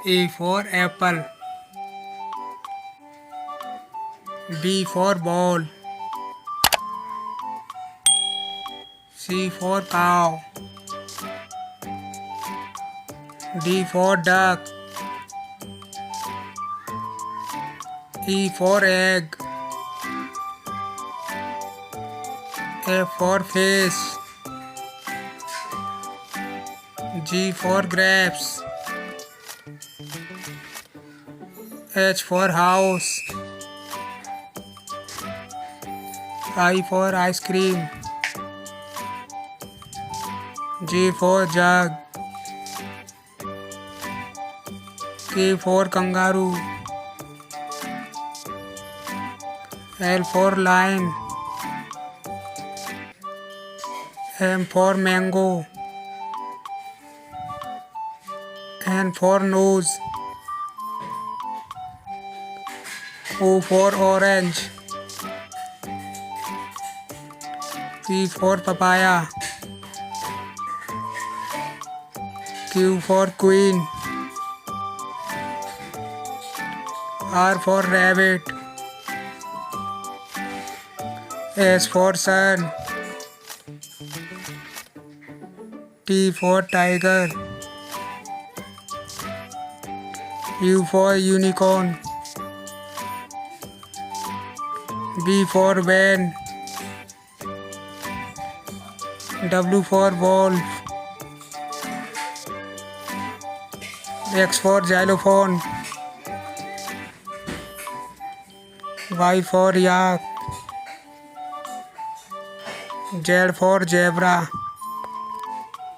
A for apple. B for ball. C for cow. D for duck. E for egg. F for fish. G for grapes. H for house. I for ice cream. J for jug. K for kangaroo. L for lion. M for mango. N for nose. O for orange. P for papaya. Q for queen. R for rabbit. S for sun. T for tiger. U for unicorn. V for van. W for wolf. X for xylophone. Y for yak. Z for zebra.